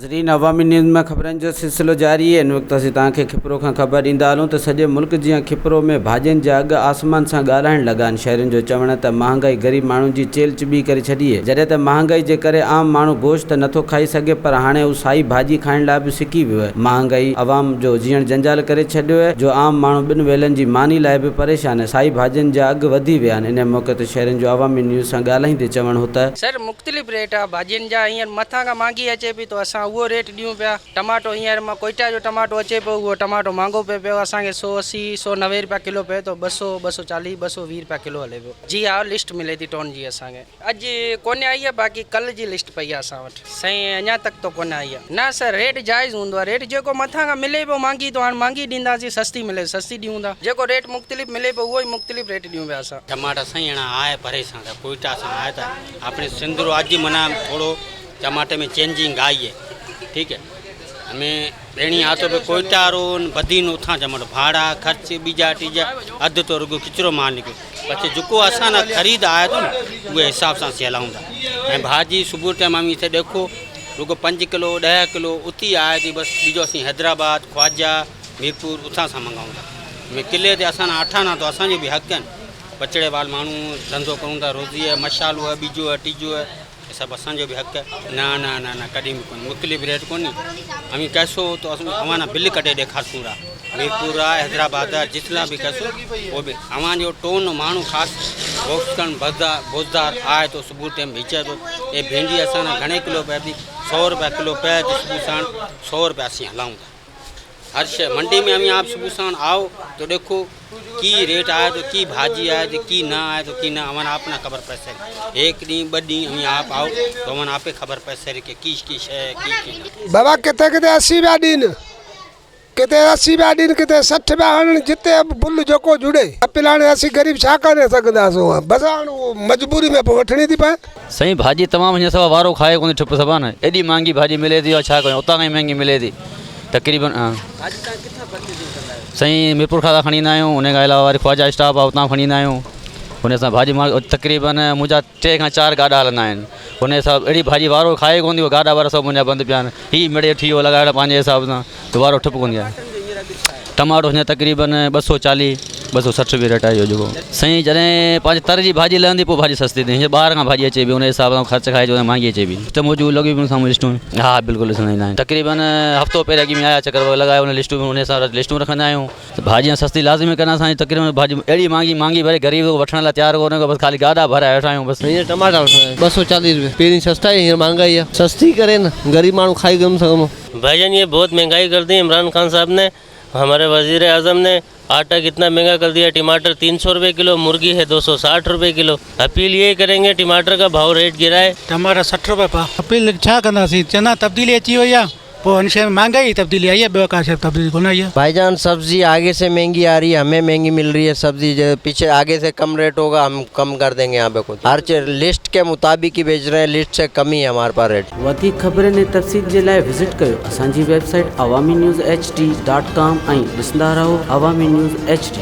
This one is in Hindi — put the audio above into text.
नाज़रीन, अवामी न्यूज़ में ख़बरनि जो सिलसिलो जारी है। इन वक्त असीं तव्हांखे खिपरो खां ख़बर ॾींदा हलूं त सॼे मुल्क जीअं खिपरो में भाॼियुनि जा अघु आसमान सां ॻाल्हाइण लॻा आहिनि। शहरियुनि जो चवणु त महांगाई ग़रीब माण्हुनि जी चेल चिॿी करे छॾी आहे। जॾहिं त महांगाई जे करे आम माण्हू गोश्त नथो खाई सघे, पर हाणे हू साई भाॼी खाइण लाइ बि सिकी वियो आहे। महांगाई अवाम जो जीअण जंजाल करे छॾियो आहे, जो आम माण्हू ॿिनि वेलनि जी मानी लाइ बि परेशान आहे। साई भाॼियुनि जा अघु वधी विया आहिनि। इन मौक़े ते शहरियुनि जो अवामी न्यूज़ सां ॻाल्हाईंदे चवणु हो त सर मुख़्तलिफ़ रेट आहे भाॼियुनि जा। हींअर मथां खां महांगी अचे पई तो असां उहो रेट ॾियूं पिया। टमाटो हींअर मां कोयटा जो टमाटो अचे पियो, उहो टमाटो महांगो पियो पियो असांखे 180 190 रुपया किलो पए थो। 200 240 220 रुपया किलो हले पियो। जी हा, लिस्ट मिले थी टोन जी असांखे। अॼु कोन्हे आई आहे, बाक़ी कल्ह जी लिस्ट पई आहे असां वटि। साईं अञा तक तो कोन्हे आई आहे। न सर, रेट जाइज़ हूंदो आहे। रेट जेको मथां खां मिले पियो महांगी, तो हाणे महांगी ॾींदासीं, सस्ती मिले सस्ती ॾियूं था। जेको रेट मुख़्तलिफ़ मिले पियो उहो ई मुख़्तलिफ़ रेट ॾियूं पिया असां। टमाटा सही आए परेशान था, कोयटा से आया था अपने सिंधु अज मना थोड़ो टमाटे में चेंजिंग आई है। ठीक है, हमें बेणी आ तो कोयटा रो बदीन उथा टमाटो भाड़ा खर्च बीजा टीजा अध तो रुगो किचरो मार निकलो। पछे जुको असा ना खरीद आया तो उहे हिसाब से हलाऊं था। भाजी सुबह टाइम हम इथे देखो रुगो 5 किलो 10 किलो उती आए थी। बस बीजो असी हैदराबाद ख्वाजा मीरपुर उथा सा मंगाऊं था। मैं किले ते असा अठा ना तो असा भी हक पचड़े वाल मानू धंधो करूँ था, रोज़ी है, मसालो है, बीजो है, टीजो है, सब असांजो भी हक है। ना ना ना ना कहीं भी कोई मुख़्तलिफ़ रेट कोनी। हमें कैसो तो अवाना बिल कटे ॾेखारसूं रहा। मीरपुर आहे, हैदराबाद आहे, जितना भी कैसो वो भी अवां जो टोन माण्हू ख़ासि बोक्सकन बोजदार आए तो सुबह टाइम बेचे तो ये भिंडी असां घणे किलो पए थी 100 रुपया किलो पए थी। सुबह साण 100 रुपया असीं हलाऊं था। हर शे मंडी में हमें आप सुबह साण आओ तो देखो की रेट आए तो की भाजी आए तो की ना आए तो की ना हमारा अपना खबर पै सके। एक डी बड़ी हमें आप आओ तो हमारा आपे खबर पै सके कि की शे की बाबा किते किते 80 रुपया दिन, किते 80 रुपया दिन, किते 60 रुपया हण जिते बुल जोको जुड़े। पिलाने असी गरीब छा करे सकदासो, बस मजबूरी में वठणी थी पए। सही भाजी तमाम हीअं सवा वारो खाए कोन ठुप सभा न। एॾी महांगी भाजी मिले थी और छा कयूं, उतां खां महांगी मिले थी तक़रीबन। सही मीरपुर खां खणी ईंदा आहियूं, उन खां अलावा वरी ख्वाजा स्टाफ आहे उतां खणी ईंदा आहियूं। उन सां भाजी तक़रीबन मुंहिंजा 3 खां 4 गाॾा हलंदा आहिनि। उन हिसाब अहिड़ी भाजी वारो खाए कोन थी, गाॾा वारा सभु मुंहिंजा बंदि पिया आहिनि। हीअ मिड़े ठियो लॻाइण पंहिंजे हिसाब सां त वारो ठुप कोन आहे। टमाटो हीअं तक़रीबन 240 260 रुपये रेट आहे इहो जेको। साईं जॾहिं पंहिंजे तर जी भाॼी लहंदी पोइ भाॼी सस्ती थी। हीअं ॿाहिरि खां भाॼी अचे बि उन हिसाब सां ख़र्च खाए जो महांगी अचे बि। त मौजूदु लॻी पियूं साम्हूं लिस्टूं। हा बिल्कुलु ॾिसंदा ईंदा आहिनि। तक़रीबन हफ़्तो पहिरियों अॻी में आया चकर लॻाए उन लिस्टूं में, उन हिसाब सां लिस्टूं रखंदा आहियूं। त भाॼियां सस्ती लाज़मी कंदा असांजी। तक़रीबन भाॼी अहिड़ी महांगी भले ग़रीब वठण लाइ तयारु कोन्हे को, बसि ख़ाली गाॾा भराए वेठा आहियूं बसि। हींअर टमाटा 240 रुपये पहिरीं सस्ता है, हींअर महंगाई है। सस्ती करे न, गरीब माण्हू खाई कोन सघंदो। भाईजान ये बहुत महंगाई कर दी इमरान खान साहब ने। हमारे वजीर आज़म ने आटा कितना महंगा कर दिया। टमाटर 300 रुपये किलो, मुर्गी है 260 रुपये किलो। अपील ये करेंगे टमाटर का भाव रेट गिराए। टमाटर 60 रुपये पा। अपील छा कंदासीं, चना तब्दीली अची वई आहे, पोइ हिन शइ में महंगाई तब्दीली आई है, ॿियो का शइ तब्दीली कोन आई है। भाईजान सब्जी आगे से महंगी आ रही है, हमें महंगी मिल रही है सब्जी। जो पीछे आगे से कम रेट होगा हम कम कर देंगे यहाँ पे कुछ। हर चीज लिस्ट के मुताबिक ही बेच रहे हैं, लिस्ट से कम ही है हमारे पास रेट। वधीक ख़बरनि ऐं तफ़सील जे लाइ विज़िट कयो असांजी वेबसाइट awami news hd.com ऐं ॾिसंदा रहो अवामी न्यूज़ HD।